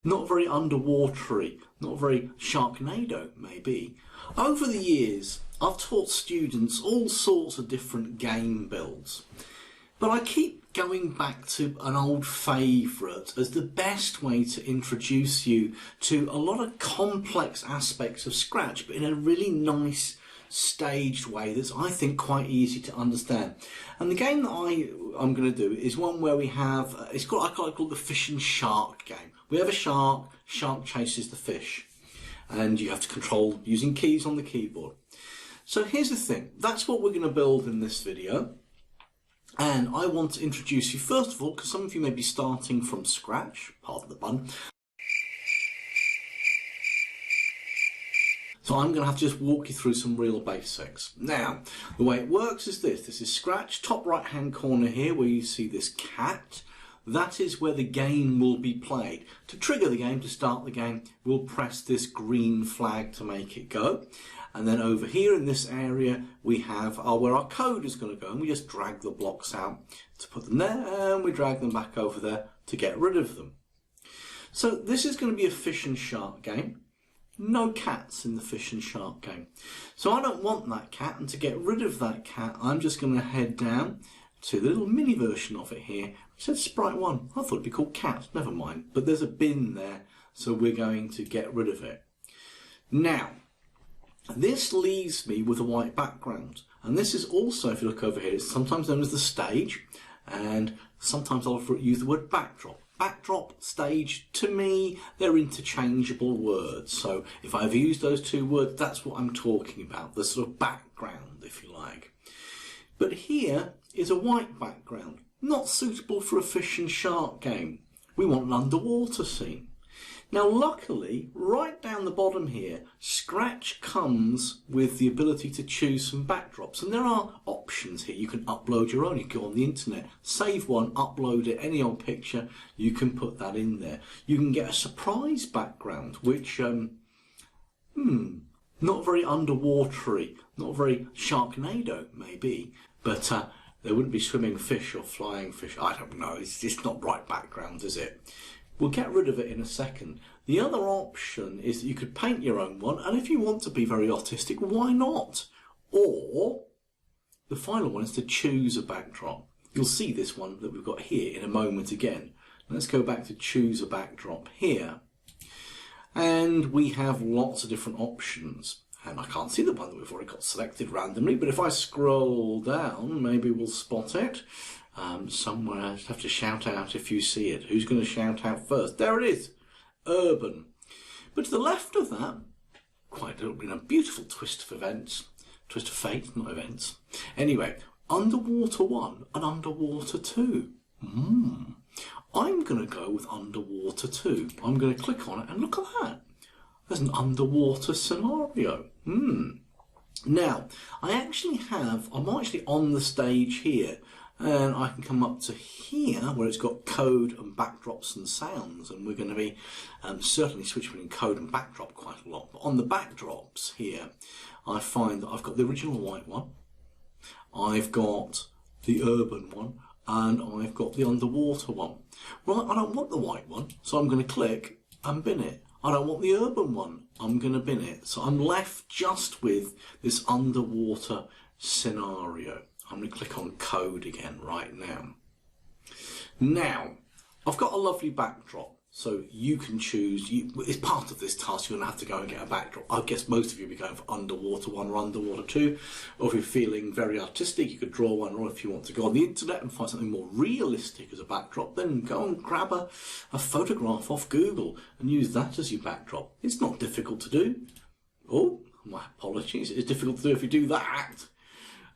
not very underwatery, not very Sharknado maybe. Over the years I've taught students all sorts of different game builds, but I keep going back to an old favourite as the best way to introduce you to a lot of complex aspects of Scratch, but in a really nice staged way that's, I think, quite easy to understand. And the game that I'm going to do is one where we have, I call it the fish and shark game. We have a shark chases the fish, and you have to control using keys on the keyboard. So here's the thing, that's what we're going to build in this video. And I want to introduce you first of all, because some of you may be starting from scratch, pardon the pun. So I'm going to have to just walk you through some real basics. Now, the way it works is this. This is Scratch, top right hand corner here where you see this cat. That is where the game will be played. To trigger the game, to start the game, we'll press this green flag to make it go. And then over here in this area, we have where our code is going to go. And we just drag the blocks out to put them there, and we drag them back over there to get rid of them. So this is going to be a fish and shark game. No cats in the fish and shark game. So I don't want that cat, and to get rid of that cat, I'm just going to head down to the little mini version of it here. It said Sprite 1. I thought it'd be called Cat, never mind. But there's a bin there, so we're going to get rid of it. Now, this leaves me with a white background. And this is also, if you look over here, it's sometimes known as the stage, and sometimes I'll use the word backdrop. Backdrop, stage, to me, they're interchangeable words. So if I've used those two words, that's what I'm talking about, the sort of background, if you like. But here is a white background, not suitable for a fish and shark game. We want an underwater scene. Now luckily, right down the bottom here, Scratch comes with the ability to choose some backdrops, and there are options here. You can upload your own, you can go on the internet, save one, upload it, any old picture, you can put that in there. You can get a surprise background, which, not very underwatery, not very Sharknado maybe, but there wouldn't be swimming fish or flying fish, I don't know, it's just not right background, is it? We'll get rid of it in a second. The other option is that you could paint your own one, and if you want to be very artistic, why not? Or the final one is to choose a backdrop. You'll see this one that we've got here in a moment again. Let's go back to choose a backdrop here. And we have lots of different options. And I can't see the one that we've already got selected randomly, but if I scroll down, maybe we'll spot it. Somewhere, I just have to shout out if you see it. Who's going to shout out first? There it is, urban. But to the left of that, quite a beautiful twist of events, twist of fate, not events. Anyway, underwater 1 and underwater 2. I'm going to go with underwater 2. I'm going to click on it and look at that. There's an underwater scenario. Now, I'm actually on the stage here. And I can come up to here where it's got code and backdrops and sounds, and we're going to be certainly switching between code and backdrop quite a lot. But on the backdrops here, I find that I've got the original white one, I've got the urban one, and I've got the underwater one. Well, I don't want the white one, so I'm going to click and bin it. I don't want the urban one, I'm going to bin it. So I'm left just with this underwater scenario. I'm going to click on code again right now. Now, I've got a lovely backdrop, so you can choose. It's part of this task, you're going to have to go and get a backdrop. I guess most of you will be going for underwater 1 or underwater 2, or if you're feeling very artistic, you could draw one, or if you want to go on the internet and find something more realistic as a backdrop, then go and grab a photograph off Google and use that as your backdrop. It's not difficult to do. Oh, my apologies, it's difficult to do if you do that.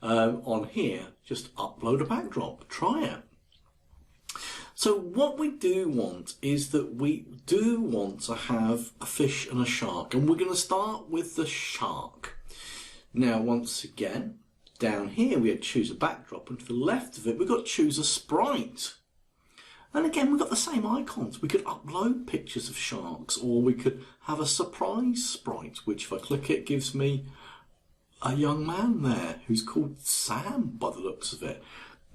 On here, just upload a backdrop, try it. So what we do want is that we do want to have a fish and a shark, and we're going to start with the shark. Now once again, down here we had choose a backdrop, and to the left of it we've got to choose a sprite. And again, we've got the same icons. We could upload pictures of sharks, or we could have a surprise sprite, which if I click it gives me a young man there who's called Sam by the looks of it.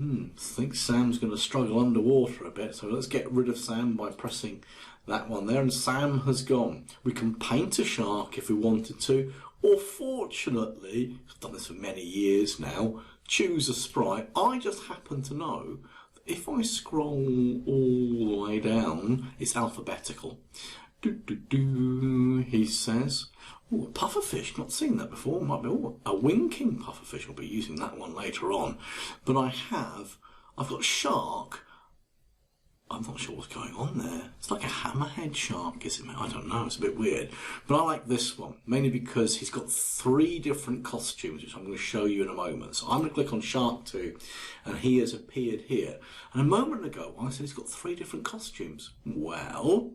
I think Sam's going to struggle underwater a bit, so let's get rid of Sam by pressing that one there, and Sam has gone. We can paint a shark if we wanted to, or fortunately, I've done this for many years now, choose a sprite. I just happen to know that if I scroll all the way down, it's alphabetical. He says, oh, a pufferfish, not seen that before. Might be a winking pufferfish. I'll be using that one later on. But I've got shark. I'm not sure what's going on there. It's like a hammerhead shark, isn't it? I don't know, it's a bit weird. But I like this one, mainly because he's got 3 different costumes, which I'm going to show you in a moment. So I'm going to click on Shark 2, and he has appeared here. And a moment ago, I said he's got 3 different costumes. Well,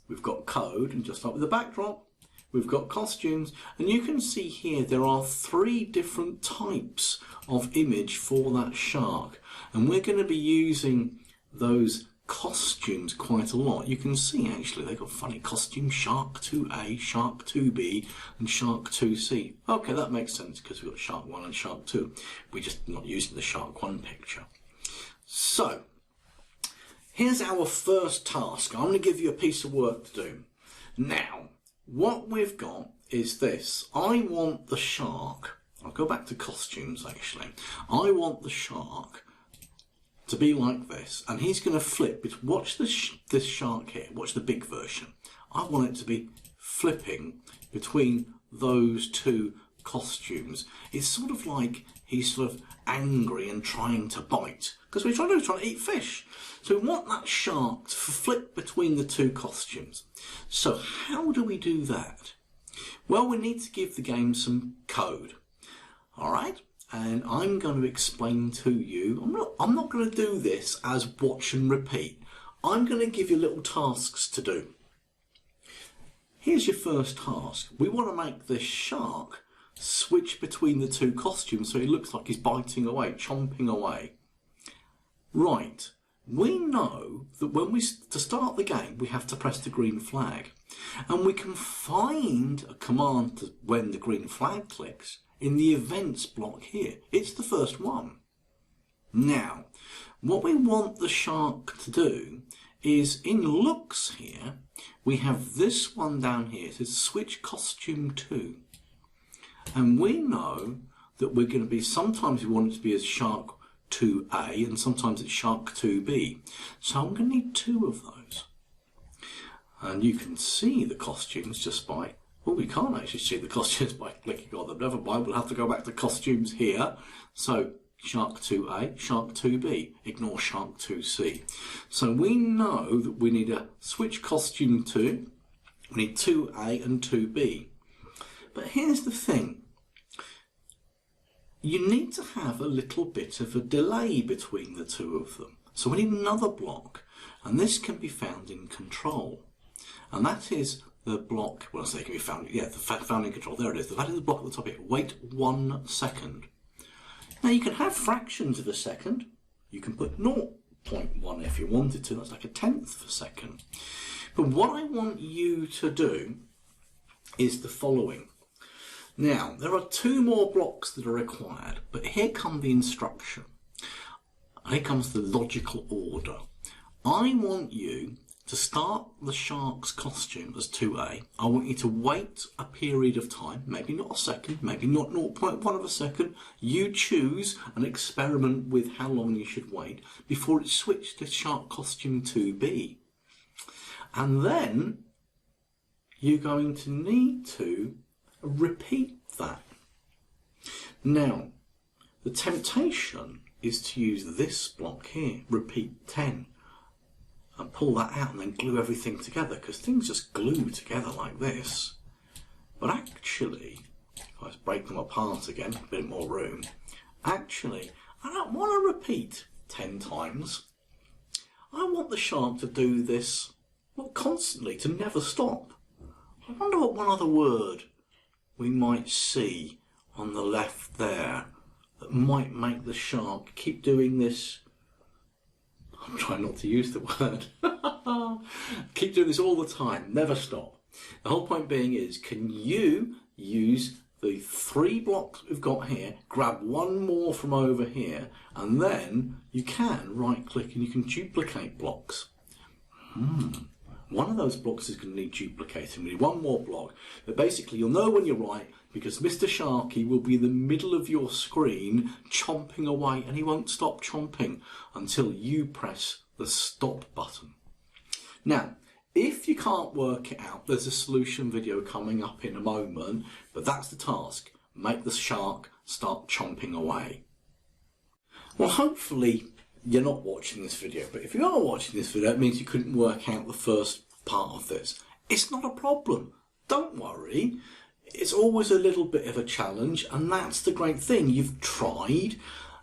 we've got code, and just like with the backdrop, we've got costumes. And you can see here there are 3 different types of image for that shark. And we're going to be using those costumes quite a lot. You can see actually they've got funny costumes: Shark 2A, Shark 2B and Shark 2C. Okay, that makes sense because we've got Shark 1 and Shark 2. We're just not using the Shark 1 picture. So here's our first task. I'm going to give you a piece of work to do. Now what we've got is this. I want the shark, I'll go back to costumes actually. I want the shark to be like this, and he's going to flip. Watch this shark here, watch the big version. I want it to be flipping between those 2 costumes. It's sort of like he's sort of angry and trying to bite, because we're trying to eat fish. So we want that shark to flip between the 2 costumes. So how do we do that? Well, we need to give the game some code. All right? And I'm going to explain to you, I'm not going to do this as watch and repeat. I'm going to give you little tasks to do. Here's your first task. We want to make this shark switch between the 2 costumes so he looks like he's biting away, chomping away. Right, we know that to start the game, we have to press the green flag. And we can find a command when the green flag clicks in the events block here. It's the first one. Now, what we want the shark to do is in looks here, we have this one down here. It says switch costume 2. And we know that we're going to be, sometimes we want it to be as shark 2A and sometimes it's shark 2B. So I'm going to need 2 of those. And you can see the costumes just by, well, we can't actually see the costumes by clicking on them. Never mind, we'll have to go back to costumes here. So shark 2A, shark 2B, ignore shark 2C. So we know that we need a switch costume 2, we need 2A and 2B. But here's the thing. You need to have a little bit of a delay between the 2 of them. So we need another block, and this can be found in control. And that is the block, well, I say it can be found, yeah, found in control, there it is. That is the block at the top here, wait 1 second. Now you can have fractions of a second. You can put 0.1 if you wanted to, that's like a tenth of a second. But what I want you to do is the following. Now, there are 2 more blocks that are required, but here come the instruction. Here comes the logical order. I want you to start the shark's costume as 2A. I want you to wait a period of time, maybe not a second, maybe not 0.1 of a second. You choose and experiment with how long you should wait before it switched to shark costume 2B. And then you're going to need to repeat that. Now, the temptation is to use this block here, repeat 10, and pull that out and then glue everything together, because things just glue together like this. But actually, if I break them apart again, a bit more room, actually, I don't want to repeat 10 times. I want the shark to do this, well, constantly, to never stop. I wonder what one other word we might see on the left there that might make the shark keep doing this. I'm trying not to use the word. Keep doing this all the time, never stop. The whole point being is, can you use the 3 blocks we've got here, grab 1 more from over here, and then you can right click and you can duplicate blocks. one of those blocks is going to need duplicating. We need one more block, but basically you'll know when you're right because Mr. Sharky will be in the middle of your screen chomping away, and he won't stop chomping until you press the stop button. Now, if you can't work it out, there's a solution video coming up in a moment, but that's the task. Make the shark start chomping away. Well, hopefully you're not watching this video, but if you are watching this video, it means you couldn't work out the first part of this. It's not a problem. Don't worry. It's always a little bit of a challenge, and that's the great thing. You've tried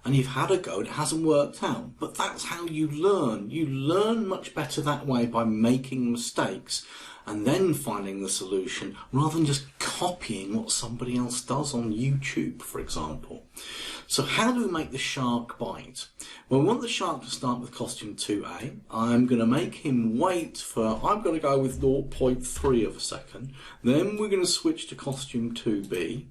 and you've had a go and it hasn't worked out, but that's how you learn. You learn much better that way, by making mistakes and then finding the solution, rather than just copying what somebody else does on YouTube, for example. So how do we make the shark bite? Well, we want the shark to start with costume 2A. I'm going to make him wait for, I'm going to go with 0.3 of a second. Then we're going to switch to costume 2B.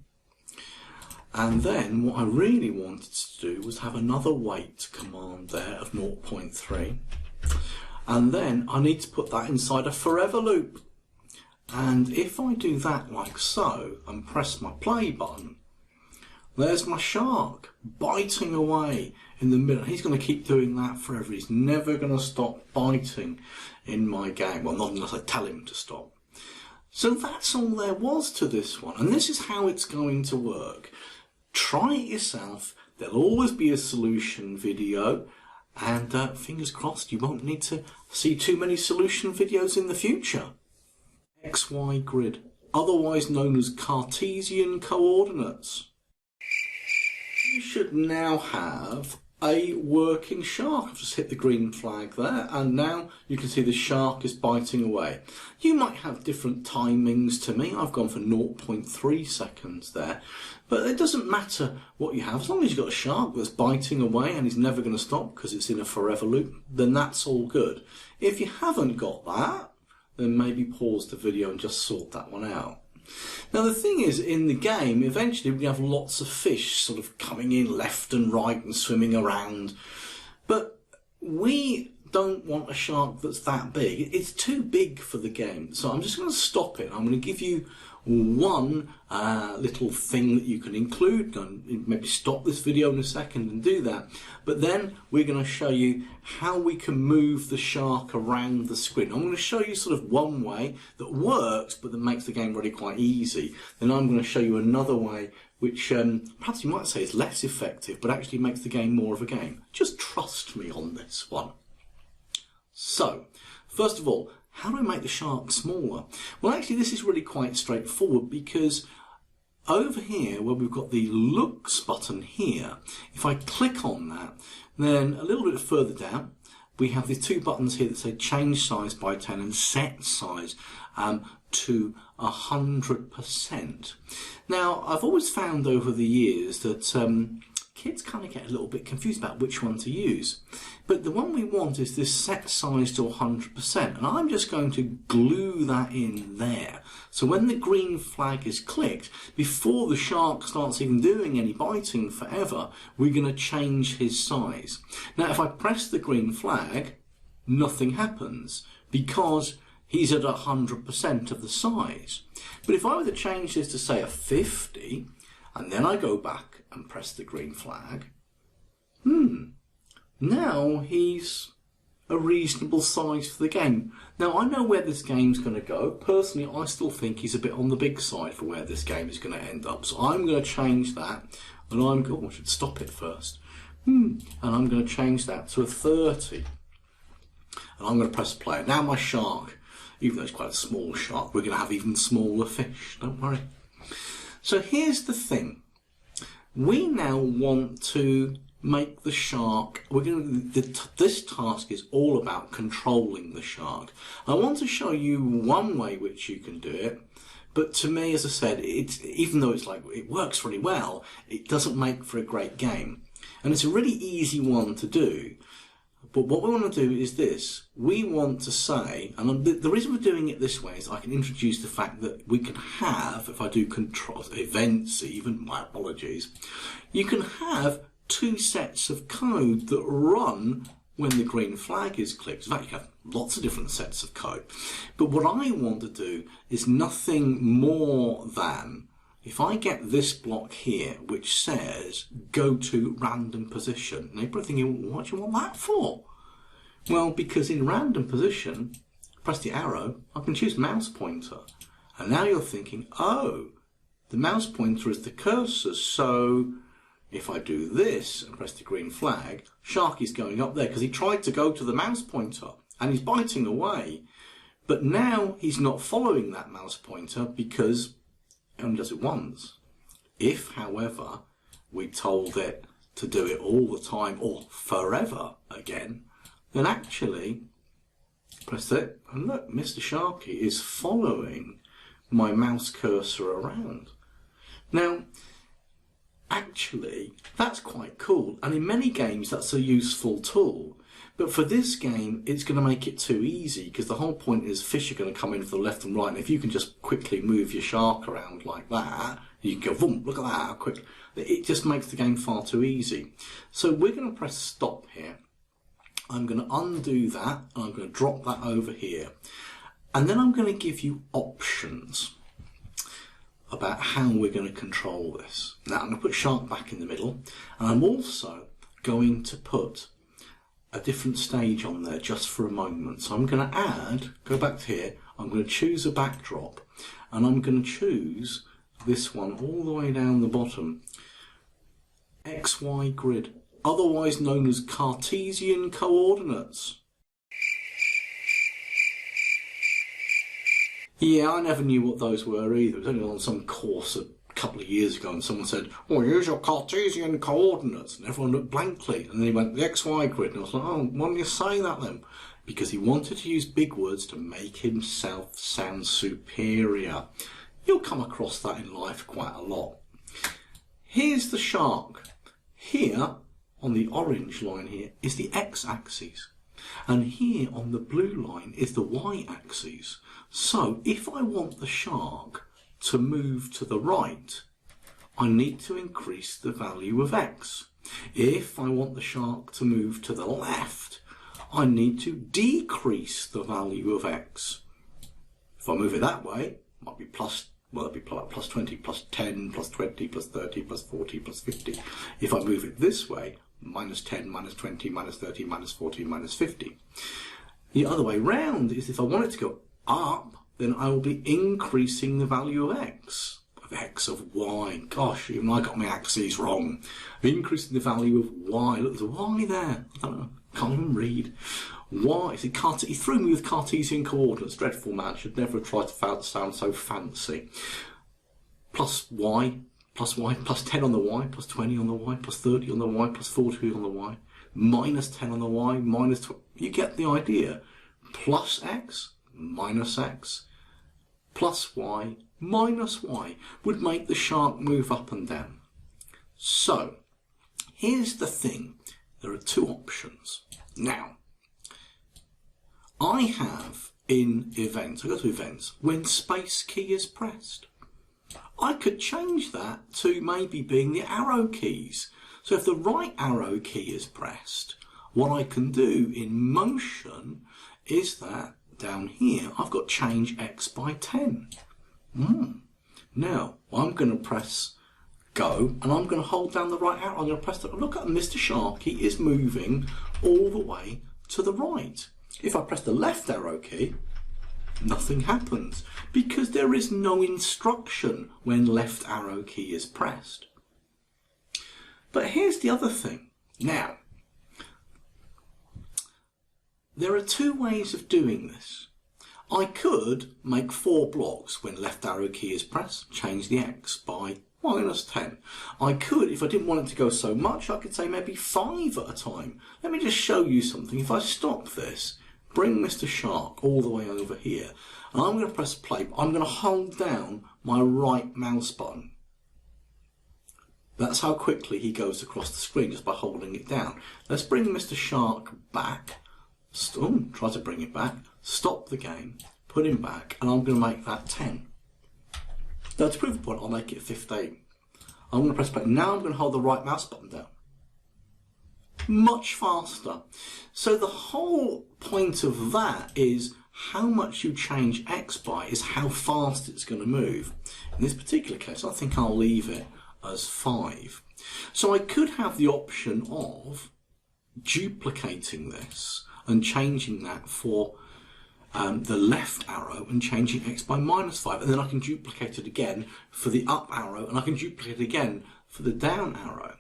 And then what I really wanted to do was have another wait command there of 0.3. And then I need to put that inside a forever loop. And if I do that like so and press my play button, there's my shark biting away in the middle. He's going to keep doing that forever. He's never going to stop biting in my game. Well, not unless I tell him to stop. So that's all there was to this one. And this is how it's going to work. Try it yourself. There'll always be a solution video. And fingers crossed you won't need to see too many solution videos in the future. XY grid, otherwise known as Cartesian coordinates. You should now have a working shark. I've just hit the green flag there, and now you can see the shark is biting away. You might have different timings to me. I've gone for 0.3 seconds there, but it doesn't matter what you have. As long as you've got a shark that's biting away and he's never going to stop because it's in a forever loop, then that's all good. If you haven't got that, then maybe pause the video and just sort that one out. Now the thing is, in the game, eventually we have lots of fish sort of coming in left and right and swimming around, but we don't want a shark that's that big. It's too big for the game, so I'm just going to stop it. I'm going to give you one little thing that you can include, and maybe stop this video in a second and do that, but then we're going to show you how we can move the shark around the screen. I'm going to show you sort of one way that works but that makes the game really quite easy. Then I'm going to show you another way which perhaps you might say is less effective but actually makes the game more of a game. Just trust me on this one. So first of all, how do we make the shark smaller? Well, actually this is really quite straightforward, because over here where we've got the looks button here, if I click on that, then a little bit further down we have these two buttons here that say change size by 10 and set size to 100%. Now I've always found over the years that kids kind of get a little bit confused about which one to use. But the one we want is this set size to 100%, and I'm just going to glue that in there. So when the green flag is clicked, before the shark starts even doing any biting forever, we're going to change his size. Now if I press the green flag, nothing happens, because he's at 100% of the size. But if I were to change this to say a 50, and then I go back and press the green flag, now he's a reasonable size for the game. Now I know where this game's going to go. Personally, I still think he's a bit on the big side for where this game is going to end up. So I'm going to change that, and I should stop it first. And I'm going to change that to a 30. And I'm going to press play. Now my shark, even though it's quite a small shark, we're going to have even smaller fish, don't worry. So here's the thing. We now want to make the shark, this task is all about controlling the shark. I want to show you one way which you can do it, but to me, as I said, even though it works really well, it doesn't make for a great game. And it's a really easy one to do. But what we want to do is this. We want to say, and the reason we're doing it this way is I can introduce the fact that we can have, if I do control events even, my apologies, you can have two sets of code that run when the green flag is clicked. In fact, you have lots of different sets of code. But what I want to do is nothing more than, if I get this block here, which says go to random position, and you're probably thinking, what do you want that for? Well, because in random position, press the arrow, I can choose mouse pointer. And now you're thinking, oh, the mouse pointer is the cursor, so if I do this and press the green flag, Sharky's going up there because he tried to go to the mouse pointer and he's biting away. But now he's not following that mouse pointer because it only does it once. If, however, we told it to do it all the time or forever again, then actually, press it and look, Mr. Sharky is following my mouse cursor around. Now, actually, that's quite cool, and in many games that's a useful tool. But for this game, it's going to make it too easy, because the whole point is fish are going to come in for the left and right, and if you can just quickly move your shark around like that, you can go, boom, look at that, how quick. It just makes the game far too easy. So we're going to press stop here. I'm going to undo that, and I'm going to drop that over here. And then I'm going to give you options about how we're going to control this. Now I'm going to put shark back in the middle, and I'm also going to put a different stage on there just for a moment. So I'm going to add, go back to here, I'm going to choose a backdrop, and I'm going to choose this one all the way down the bottom. XY grid, otherwise known as Cartesian coordinates. Yeah, I never knew what those were either. It was only on some course a couple of years ago and someone said, well, use your Cartesian coordinates. And everyone looked blankly. And then he went, the XY grid. And I was like, oh, why don't you say that then? Because he wanted to use big words to make himself sound superior. You'll come across that in life quite a lot. Here's the shark. Here, on the orange line here, is the x-axis. And here on the blue line is the y-axis. So if I want the shark to move to the right, I need to increase the value of x. If I want the shark to move to the left, I need to decrease the value of x. If I move it that way, it might be plus, well, it'd be plus 20, plus 10, plus 20, plus 30, plus 40, plus 50. If I move it this way, minus 10, minus 20, minus 30, minus 40, minus 50. The other way round is if I want it to go up, then I will be increasing the value of x, of y. Gosh, even I got my axes wrong. Increasing the value of y. Look, there's a y there. I don't know, can't even read. Y, see, he threw me with Cartesian coordinates. Dreadful man, should never have tried to sound so fancy. Plus y, plus 10 on the y, plus 20 on the y, plus 30 on the y, plus 40 on the y, minus 10 on the y, minus 20. You get the idea. Plus x, minus x, plus y, minus y would make the shark move up and down. So, here's the thing. There are two options. Now, I have in events, I go to events, when space key is pressed. I could change that to maybe being the arrow keys. So if the right arrow key is pressed, what I can do in motion is that down here, I've got change x by 10. Now, I'm going to press go, and I'm going to hold down the right arrow. I'm going to press the, look at Mr. Sharky is moving all the way to the right. If I press the left arrow key, nothing happens, because there is no instruction when left arrow key is pressed. But here's the other thing. Now, there are two ways of doing this. I could make 4 blocks when left arrow key is pressed, change the x by minus 10. I could, if I didn't want it to go so much, I could say maybe 5 at a time. Let me just show you something. If I stop this, bring Mr. Shark all the way over here, and I'm going to press play, I'm going to hold down my right mouse button. That's how quickly he goes across the screen, just by holding it down. Let's bring Mr. Shark back. Try to bring it back. Stop the game, put him back, and I'm going to make that 10. Now to prove the point, I'll make it 15. I'm going to press play. Now I'm going to hold the right mouse button down. much faster. So the whole point of that is how much you change x by is how fast it's going to move. In this particular case, I think I'll leave it as 5. So I could have the option of duplicating this and changing that for the left arrow and changing x by -5, and then I can duplicate it again for the up arrow, and I can duplicate it again for the down arrow.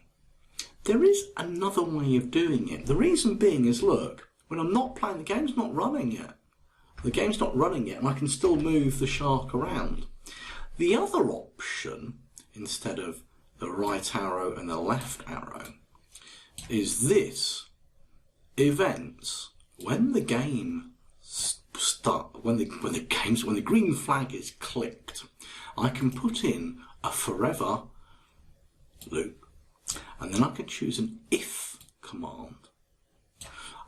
There is another way of doing it. The reason being is, look, when I'm not playing, the game's not running yet. The game's not running yet, and I can still move the shark around. The other option, instead of the right arrow and the left arrow, is this: events. When the game when the green flag is clicked, I can put in a forever loop, and then I can choose an if command.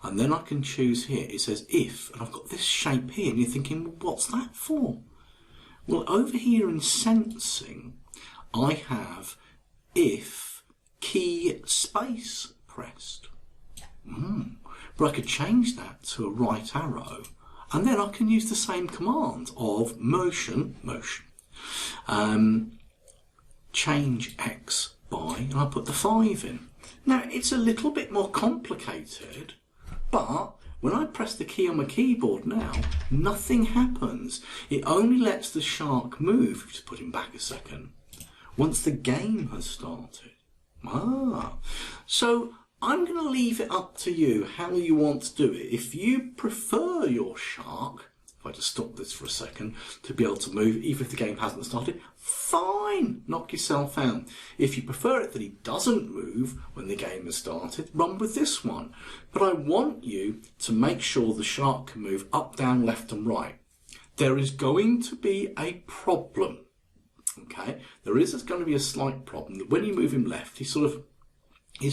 And then I can choose here, it says if, and I've got this shape here, and you're thinking, well, what's that for? Well, over here in sensing, I have if key space pressed. But I could change that to a right arrow, and then I can use the same command of motion, change x by, and I put the 5 in. Now, it's a little bit more complicated, but when I press the key on my keyboard now, nothing happens. It only lets the shark move, just put him back a second, once the game has started. So I'm going to leave it up to you how you want to do it. If you prefer your shark, if I just stop this for a second, to be able to move even if the game hasn't started, fine, knock yourself out. If you prefer it that he doesn't move when the game has started, run with this one. But I want you to make sure the shark can move up, down, left and right. There is going to be a problem. Okay, there is going to be a slight problem that when you move him left, he's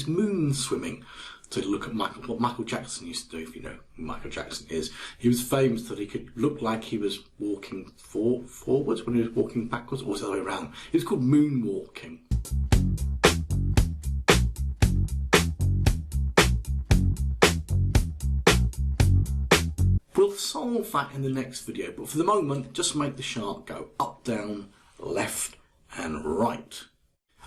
moon swimming. To look at what Michael Jackson used to do, if you know who Michael Jackson is. He was famous that he could look like he was walking forwards when he was walking backwards, or the other way around. It was called moonwalking. We'll solve that in the next video, but for the moment, just make the shark go up, down, left and right.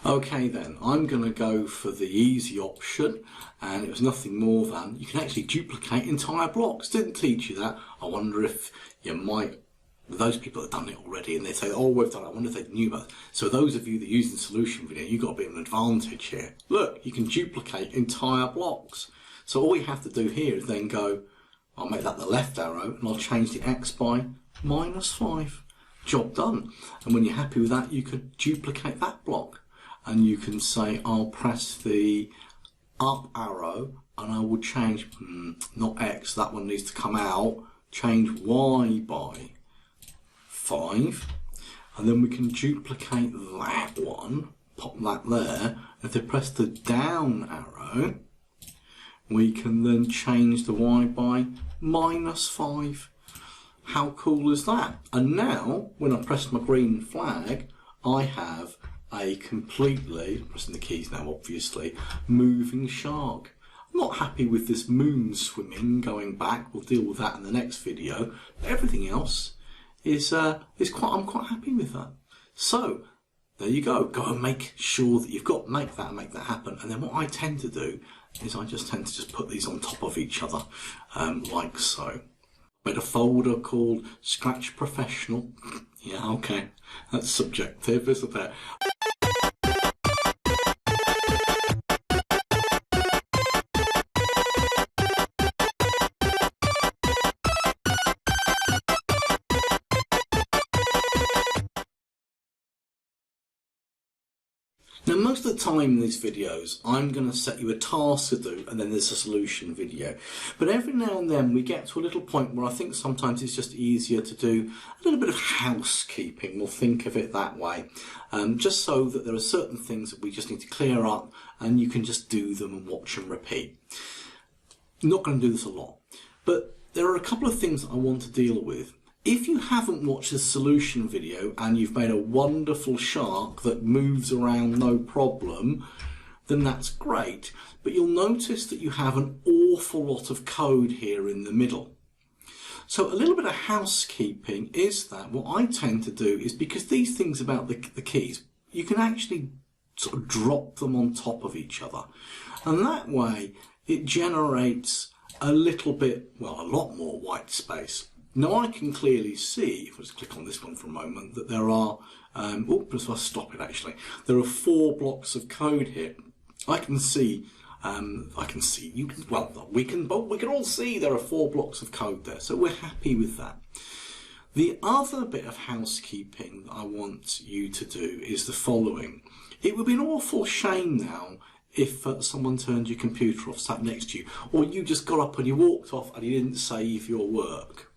Okay then, I'm going to go for the easy option, and it was nothing more than you can actually duplicate entire blocks. Didn't teach you that. I wonder if you might, those people that have done it already and they say, oh, we've done it, I wonder if they knew about it. So those of you that use the solution video, you've got a bit of an advantage here. Look, you can duplicate entire blocks. So all you have to do here is then go, I'll make that the left arrow and I'll change the x by -5. Job done. And when you're happy with that, you could duplicate that block. And you can say, I'll press the up arrow and I will change, not X, that one needs to come out, change Y by 5. And then we can duplicate that one, pop that there. If they press the down arrow, we can then change the Y by -5. How cool is that? And now, when I press my green flag, I have a completely, pressing the keys now obviously, moving shark. I'm not happy with this moon swimming going back. We'll deal with that in the next video. But everything else is I'm quite happy with that. So there you go. Go and make sure that you've got make that happen. And then what I tend to do is I just tend to just put these on top of each other, like so. Made a folder called Scratch Professional. Yeah, okay, that's subjective, isn't it? Now, most of the time in these videos, I'm going to set you a task to do, and then there's a solution video. But every now and then we get to a little point where I think sometimes it's just easier to do a little bit of housekeeping. We'll think of it that way. Just so that there are certain things that we just need to clear up, and you can just do them and watch and repeat. I'm not going to do this a lot, but there are a couple of things that I want to deal with. If you haven't watched the solution video and you've made a wonderful shark that moves around no problem, then that's great. But you'll notice that you have an awful lot of code here in the middle. So a little bit of housekeeping is that what I tend to do is, because these things about the keys, you can actually sort of drop them on top of each other. And that way it generates a little bit, well, a lot more white space. Now I can clearly see, if I just click on this one for a moment, that there are, if I stop it actually, there are 4 blocks of code here. I can see, you can, well, we can all see there are 4 blocks of code there, so we're happy with that. The other bit of housekeeping that I want you to do is the following. It would be an awful shame now if someone turned your computer off, sat next to you, or you just got up and you walked off and you didn't save your work.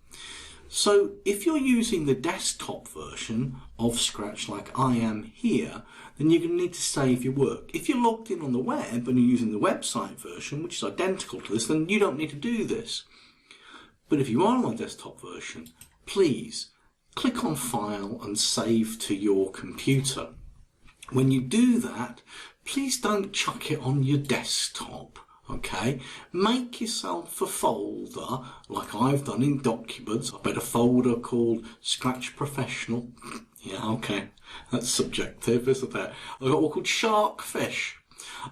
So if you're using the desktop version of Scratch like I am here, then you're going to need to save your work. If you're logged in on the web and you're using the website version, which is identical to this, then you don't need to do this. But if you are on the desktop version, please click on File and Save to your computer. When you do that, please don't chuck it on your desktop. Okay, make yourself a folder like I've done in Documents. I've made a folder called Scratch Professional. Yeah, okay, that's subjective, isn't it? I've got one called Shark Fish,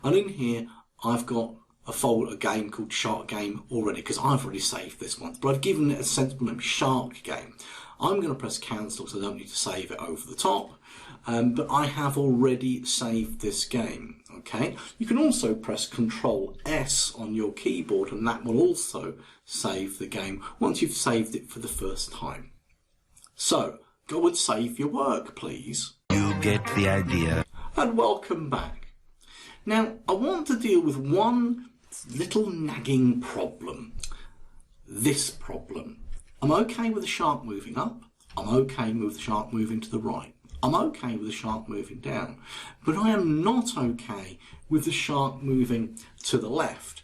and in here I've got a game called Shark Game already, because I've already saved this one, but I've given it a sensible name, Shark Game. I'm going to press cancel so I don't need to save it over the top, but I have already saved this game. Okay, you can also press Control S on your keyboard and that will also save the game once you've saved it for the first time. So go and save your work, please. You get the idea. And welcome back. Now I want to deal with one little nagging problem. This problem. I'm okay with the shark moving up. I'm okay with the shark moving to the right. I'm okay with the shark moving down, but I am not okay with the shark moving to the left.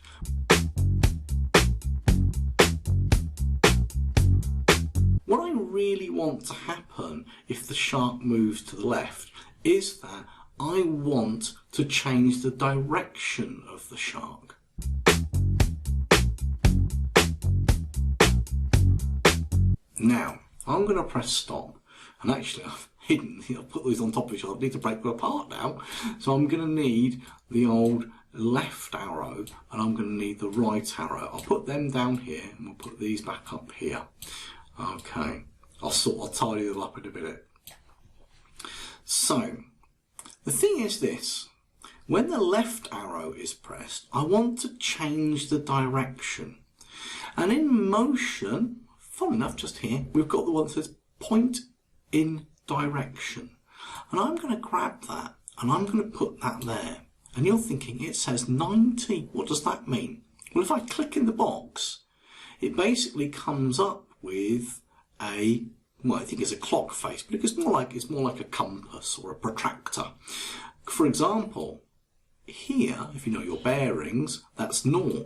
What I really want to happen if the shark moves to the left is that I want to change the direction of the shark. Now, I'm going to press stop, and actually I've put these on top of each other. I need to break them apart now. So I'm going to need the old left arrow and I'm going to need the right arrow. I'll put them down here and we'll put these back up here. Okay, I'll tidy them up in a minute. So the thing is this, when the left arrow is pressed, I want to change the direction. And in motion, fun enough, just here, we've got the one that says point in direction, and I'm going to grab that and I'm going to put that there, and you're thinking it says 90. What does that mean? Well, if I click in the box, it basically comes up with a, well, I think it's a clock face, but it's more like a compass or a protractor. For example, here, if you know your bearings, that's 0.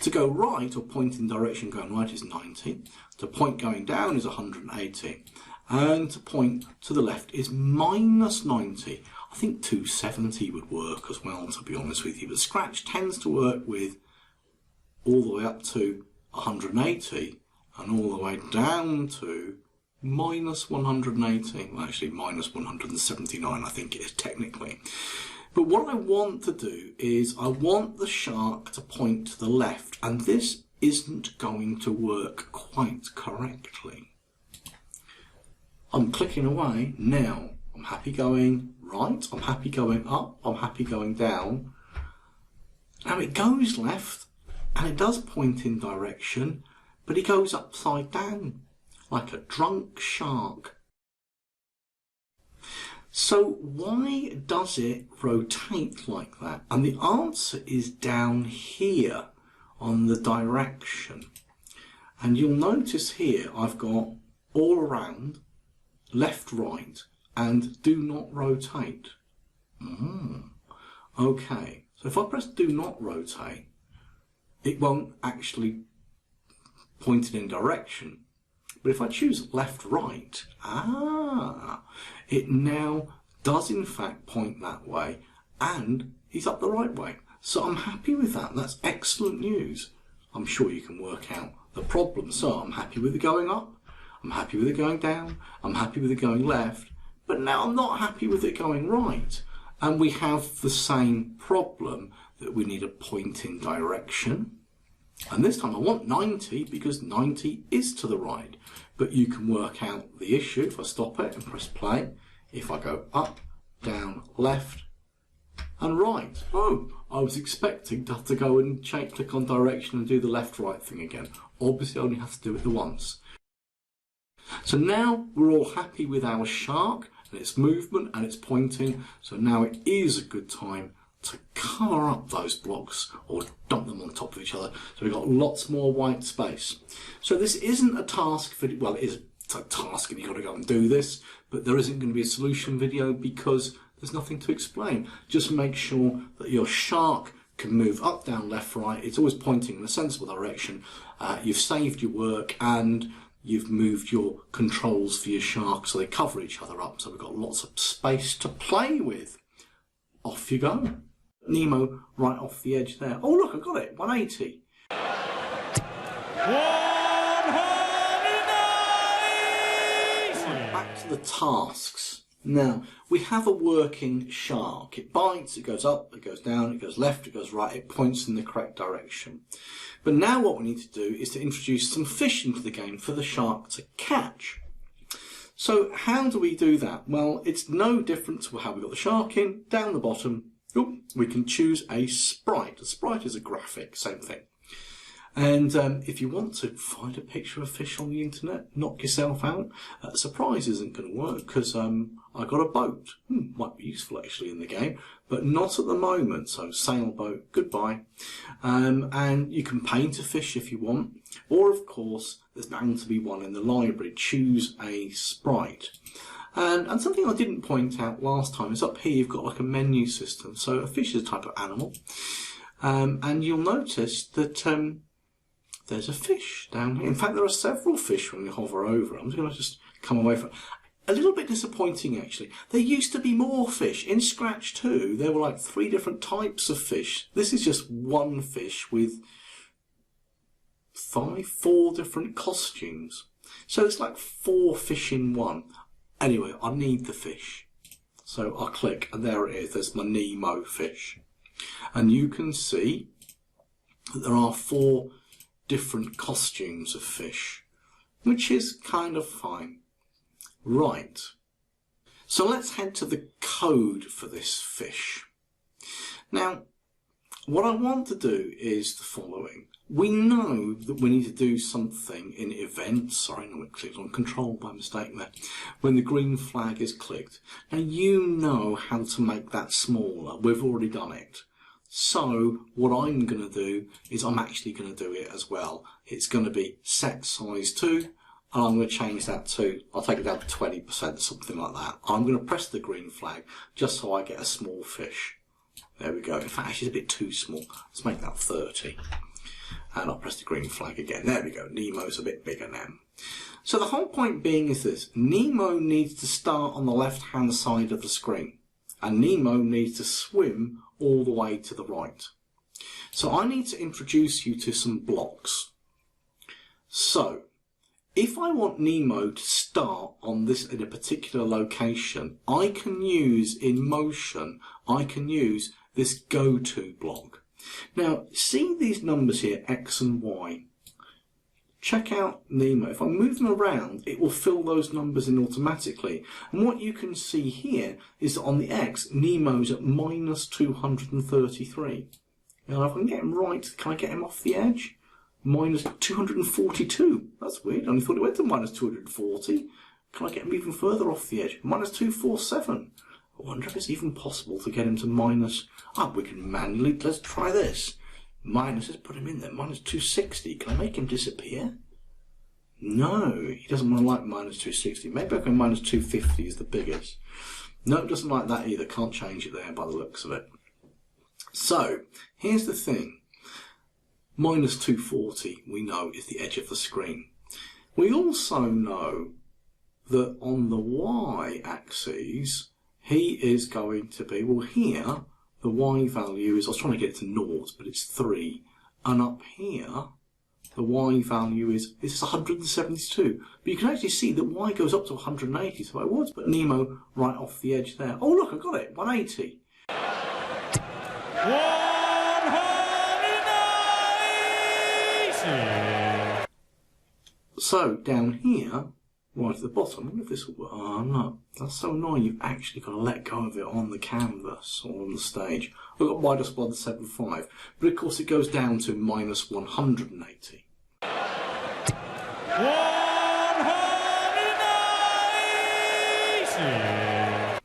To go right, or point in direction going right, is 90. To point going down is 180. And to point to the left is minus 90. I think 270 would work as well, to be honest with you. But Scratch tends to work with all the way up to 180 and all the way down to minus 180. Well, actually minus 179, I think it is technically. But what I want to do is I want the shark to point to the left, and this isn't going to work quite correctly. I'm clicking away now. I'm happy going right, I'm happy going up, I'm happy going down. Now it goes left and it does point in direction, but it goes upside down like a drunk shark. So why does it rotate like that? And the answer is down here on the direction. And you'll notice here I've got all around, left, right, and do not rotate. Okay, so if I press do not rotate, it won't actually point in direction. But if I choose left, right, it now does in fact point that way, and he's up the right way. So I'm happy with that. That's excellent news. I'm sure you can work out the problem. So I'm happy with it going up. I'm happy with it going down. I'm happy with it going left. But now I'm not happy with it going right. And we have the same problem that we need a pointing direction. And this time I want 90 because 90 is to the right. But you can work out the issue if I stop it and press play. If I go up, down, left and right. Oh, I was expecting to have to go and click on direction and do the left-right thing again. Obviously I only have to do it the once. So now we're all happy with our shark and its movement and its pointing. So now it is a good time to cover up those blocks or dump them on top of each other. So we've got lots more white space. So this isn't a task video. Well, it is a task and you've got to go and do this, but there isn't going to be a solution video because there's nothing to explain. Just make sure that your shark can move up, down, left, right. It's always pointing in a sensible direction. You've saved your work and you've moved your controls for your shark so they cover each other up. So we've got lots of space to play with. Off you go. Nemo right off the edge there. Oh look, I got it, 180. 190! Back to the tasks. Now, we have a working shark. It bites, it goes up, it goes down, it goes left, it goes right, it points in the correct direction. But now what we need to do is to introduce some fish into the game for the shark to catch. So how do we do that? Well, it's no different to how we got the shark in. Down the bottom, we can choose a sprite. A sprite is a graphic, same thing. And if you want to find a picture of a fish on the internet, knock yourself out. Surprise isn't going to work because I got a boat. Might be useful actually in the game, but not at the moment. So sailboat, goodbye. And you can paint a fish if you want. Or of course, there's bound to be one in the library. Choose a sprite. And something I didn't point out last time is up here you've got like a menu system. So a fish is a type of animal. And you'll notice that there's a fish down here. In fact, there are several fish when you hover over. I'm just going to come away from it. A little bit disappointing actually. There used to be more fish. In Scratch 2, there were like 3 different types of fish. This is just one fish with 4 different costumes. So it's like 4 fish in one. Anyway, I need the fish. So I click and there it is. There's my Nemo fish. And you can see that there are 4 different costumes of fish, which is kind of fine. Right. So let's head to the code for this fish. Now, what I want to do is the following. We know that we need to do something in events. Sorry, no, I clicked on control by mistake there. When the green flag is clicked. Now you know how to make that smaller. We've already done it. So what I'm going to do is I'm actually going to do it as well. It's going to be set size to, and I'm going to change that to, I'll take it down to 20%, something like that. I'm going to press the green flag just so I get a small fish. There we go. In fact, actually it's a bit too small. Let's make that 30. And I'll press the green flag again. There we go. Nemo's a bit bigger now. So the whole point being is this. Nemo needs to start on the left-hand side of the screen. And Nemo needs to swim all the way to the right. So I need to introduce you to some blocks. So, if I want Nemo to start on this in a particular location, I can use in motion, I can use this go to block. Now, see these numbers here, X and Y. Check out Nemo. If I move them around, it will fill those numbers in automatically. And what you can see here is that on the X, Nemo's at minus 233. Now, if I can get him right, can I get him off the edge? Minus 242. That's weird. I only thought it went to minus 240. Can I get him even further off the edge? Minus 247. I wonder if it's even possible to get him to minus... we can manually... Let's try this. Minus, let's put him in there. Minus 260. Can I make him disappear? No, he doesn't want to like minus 260. Maybe I can minus 250 is the biggest. No, it doesn't like that either. Can't change it there by the looks of it. So, here's the thing. Minus 240, we know, is the edge of the screen. We also know that on the y-axis, he is going to be, well here, the y value is, I was trying to get it to naught, but it's 3. And up here, the y value is 172. But you can actually see that y goes up to 180, so I was put Nemo right off the edge there. Oh look, I got it, 180. 180! So down here, right at the bottom, I wonder if this will work. Oh no, that's so annoying, you've actually got to let go of it on the canvas or on the stage. I've got minus 175, but of course it goes down to minus 180. 180!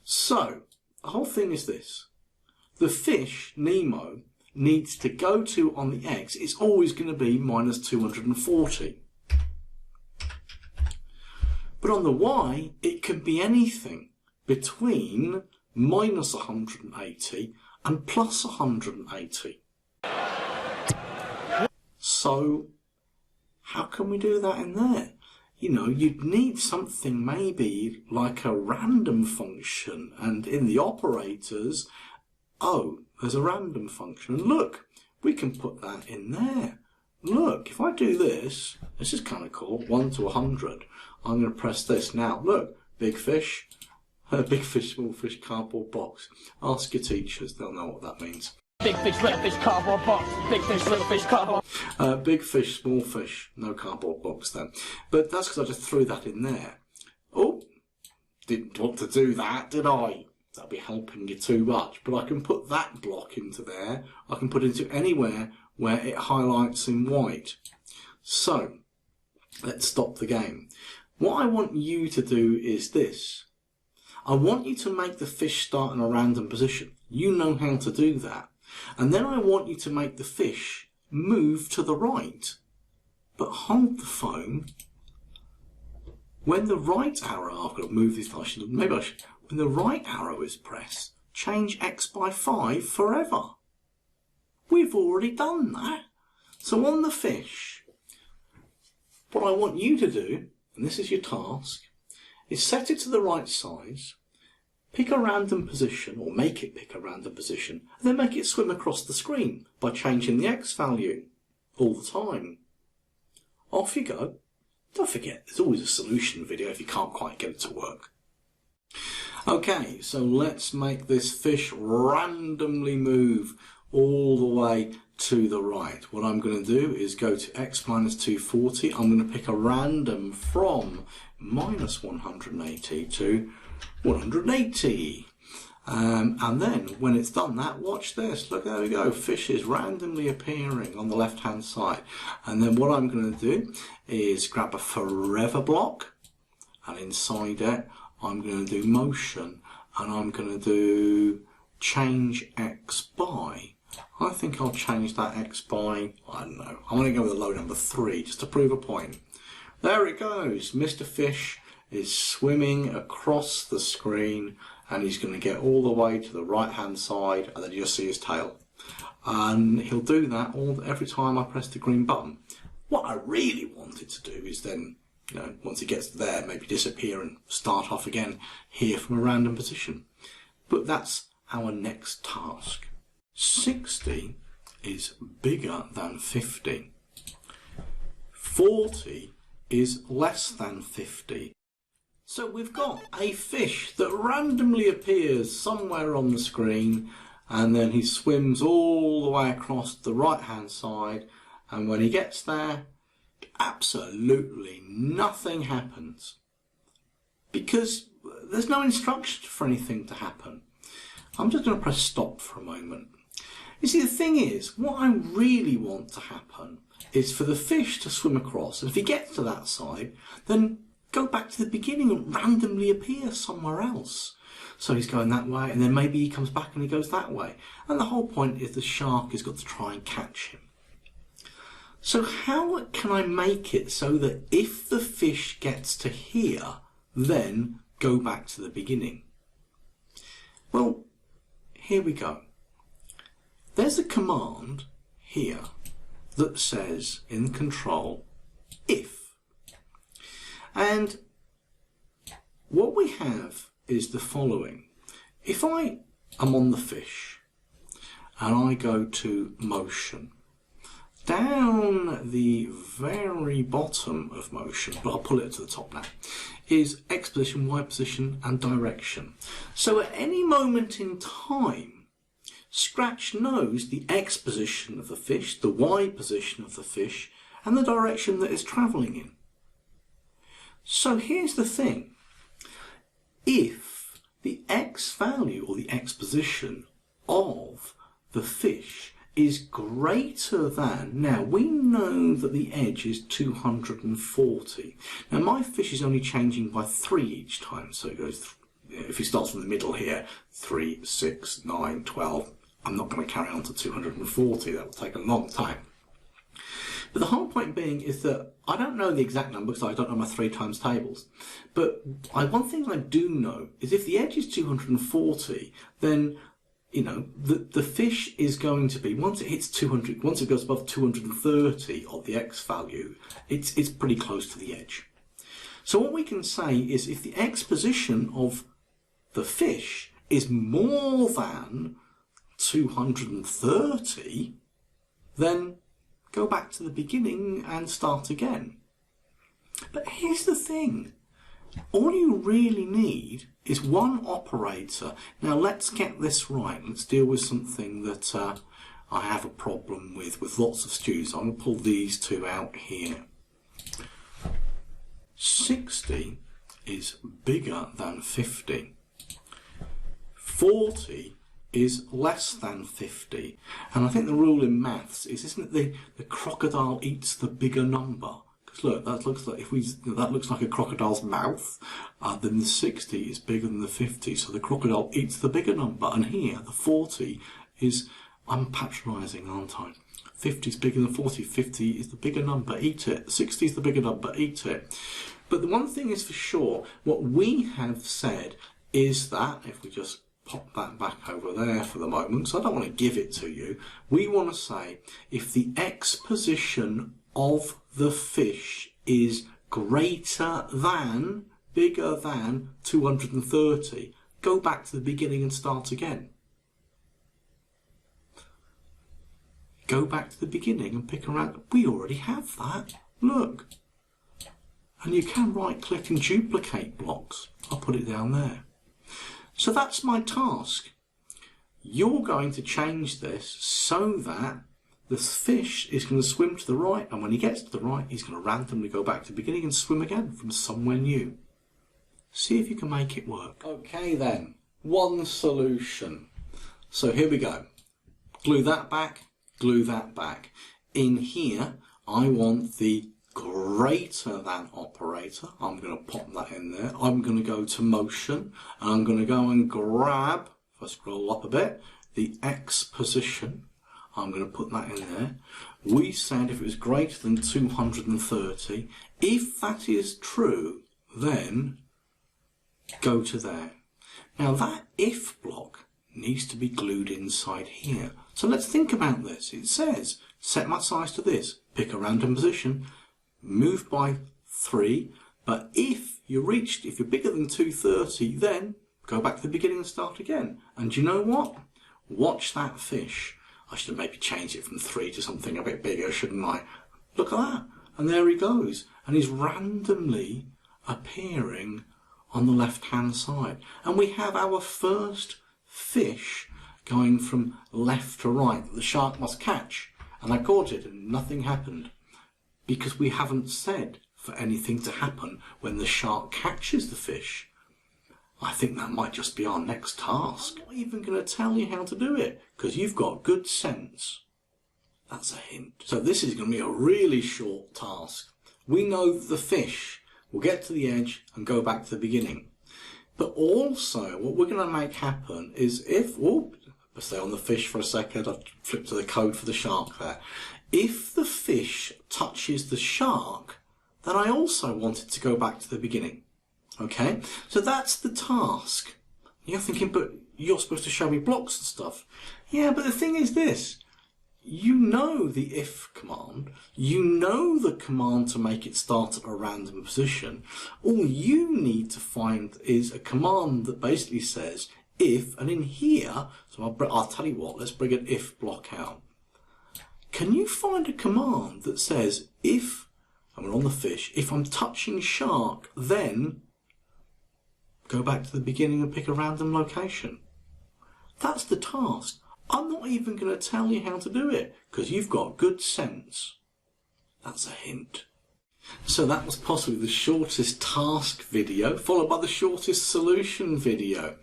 So, the whole thing is this. The fish, Nemo, needs to go to, on the x, it's always going to be minus 240. But on the y, it can be anything between minus 180 and plus 180. So, how can we do that in there? You know, you'd need something maybe like a random function, and in the operators, oh, there's a random function. And look, we can put that in there. Look, if I do this, this is kind of cool, 1 to 100. I'm going to press this now. Look, big fish, small fish, cardboard box. Ask your teachers, they'll know what that means. Big fish, little fish, cardboard box. Big fish, little fish, cardboard. Big fish, small fish, no cardboard box then. But that's because I just threw that in there. Oh, didn't want to do that, did I? That'll be helping you too much. But I can put that block into there. I can put it into anywhere where it highlights in white. So, let's stop the game. What I want you to do is this. I want you to make the fish start in a random position. You know how to do that. And then I want you to make the fish move to the right. But hold the phone. When the right arrow, I've got to move this, maybe I should, when the right arrow is pressed, change x by 5 forever. We've already done that. So on the fish, what I want you to do, and this is your task, is set it to the right size, pick a random position, or make it pick a random position, and then make it swim across the screen by changing the x value all the time. Off you go. Don't forget, there's always a solution video if you can't quite get it to work. Okay, so let's make this fish randomly move all the way to the right. What I'm going to do is go to x minus 240. I'm going to pick a random from minus 180 to 180. And then when it's done that, watch this. Look, there we go. Fish is randomly appearing on the left hand side. And then what I'm going to do is grab a forever block, and inside it I'm going to do motion, and I'm going to do change x by. I think I'll change that x by, I don't know, I'm going to go with a low number 3 just to prove a point. There it goes. Mr. Fish is swimming across the screen, and he's going to get all the way to the right hand side, and then you'll see his tail. And he'll do that every time I press the green button. What I really wanted to do is then, you know, once he gets there, maybe disappear and start off again here from a random position. But that's our next task. 60 is bigger than 50. 40 is less than 50. So we've got a fish that randomly appears somewhere on the screen, and then he swims all the way across the right hand side, and when he gets there, absolutely nothing happens. Because there's no instruction for anything to happen. I'm just going to press stop for a moment. You see, the thing is, what I really want to happen is for the fish to swim across, and if he gets to that side, then go back to the beginning and randomly appear somewhere else. So he's going that way, and then maybe he comes back and he goes that way. And the whole point is the shark has got to try and catch him. So how can I make it so that if the fish gets to here, then go back to the beginning? Well, here we go. There's a command here that says in control, if. And what we have is the following. If I I'm on the fish and I go to motion. Down the very bottom of motion, but I'll pull it to the top now, is X position, Y position and direction. So at any moment in time, Scratch knows the X position of the fish, the Y position of the fish and the direction that it's travelling in. So here's the thing. If the X value or the X position of the fish is greater than, now we know that the edge is 240. Now my fish is only changing by 3 each time, so it goes, if it starts from the middle here, 3, 6, 9, 12, I'm not going to carry on to 240, that will take a long time. But the whole point being is that I don't know the exact number because I don't know my 3 times tables. But one thing I do know is if the edge is 240, then you know the fish is going to be, once it hits 200, once it goes above 230 of the X value, it's pretty close to the edge. So what we can say is if the X position of the fish is more than 230, then go back to the beginning and start again. But here's the thing. All you really need is one operator. Now let's get this right. Let's deal with something that I have a problem with lots of students. I'm going to pull these two out here. 60 is bigger than 50. 40 is less than 50. And I think the rule in maths is, isn't it the crocodile eats the bigger number? Because look, that looks like, that looks like a crocodile's mouth, then the 60 is bigger than the 50, so the crocodile eats the bigger number. And here, the 40 is, I'm patronising, aren't I? 50 is bigger than 40, 50 is the bigger number, eat it. 60 is the bigger number, eat it. But the one thing is for sure, what we have said is that, if we just pop that back over there for the moment, so I don't want to give it to you. We want to say if the X position of the fish is greater than, bigger than 230, go back to the beginning and start again. Go back to the beginning and pick around. We already have that. Look. And you can right click and duplicate blocks. I'll put it down there. So that's my task. You're going to change this so that the fish is going to swim to the right, and when he gets to the right, he's going to randomly go back to the beginning and swim again from somewhere new. See if you can make it work. Okay then, one solution. So here we go. Glue that back, glue that back. In here, I want the greater than operator. I'm going to pop that in there. I'm going to go to motion and I'm going to go and grab, if I scroll up a bit, the X position. I'm going to put that in there. We said if it was greater than 230, if that is true, then go to there. Now that if block needs to be glued inside here. So let's think about this. It says set my size to this, pick a random position, move by 3, but if you're bigger than 230, then go back to the beginning and start again. And you know what? Watch that fish. I should have maybe changed it from 3 to something a bit bigger, shouldn't I? Look at that. And there he goes. And he's randomly appearing on the left-hand side. And we have our first fish going from left to right that the shark must catch. And I caught it and nothing happened. Because we haven't said for anything to happen when the shark catches the fish. I think that might just be our next task. I'm not even going to tell you how to do it, because you've got good sense. That's a hint. So this is going to be a really short task. We know that the fish will get to the edge and go back to the beginning. But also, what we're going to make happen is if, let's stay on the fish for a second, I've flipped to the code for the shark there. If the fish touches the shark, then I also want it to go back to the beginning. Okay? So that's the task. You're thinking, but you're supposed to show me blocks and stuff. Yeah, but the thing is this. You know the if command. You know the command to make it start at a random position. All you need to find is a command that basically says, if, and in here, so I'll tell you what, let's bring an if block out. Can you find a command that says if, and we're on the fish, if I'm touching shark, then go back to the beginning and pick a random location? That's the task. I'm not even going to tell you how to do it, because you've got good sense. That's a hint. So that was possibly the shortest task video, followed by the shortest solution video.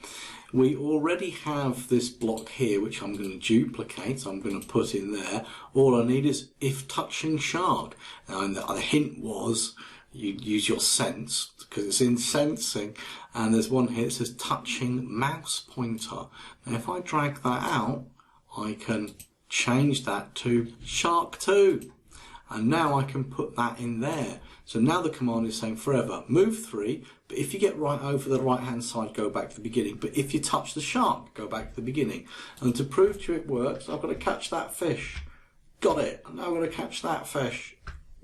We already have this block here, which I'm going to duplicate. I'm going to put in there. All I need is if touching shark. And the hint was you use your sense, because it's in sensing. And there's one here that says touching mouse pointer. Now if I drag that out, I can change that to shark 2. And now I can put that in there. So now the command is saying forever, move 3, but if you get right over the right hand side, go back to the beginning. But if you touch the shark, go back to the beginning. And to prove to you it works, I've got to catch that fish. Got it. And now I've got to catch that fish.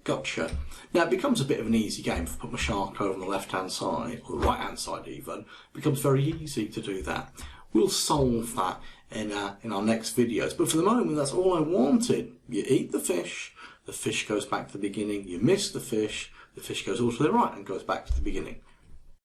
Gotcha. Now it becomes a bit of an easy game. If I put my shark over on the left hand side, or the right hand side even, it becomes very easy to do that. We'll solve that in our next videos. But for the moment, that's all I wanted. You eat the fish goes back to the beginning. You miss the fish goes all to the right and goes back to the beginning.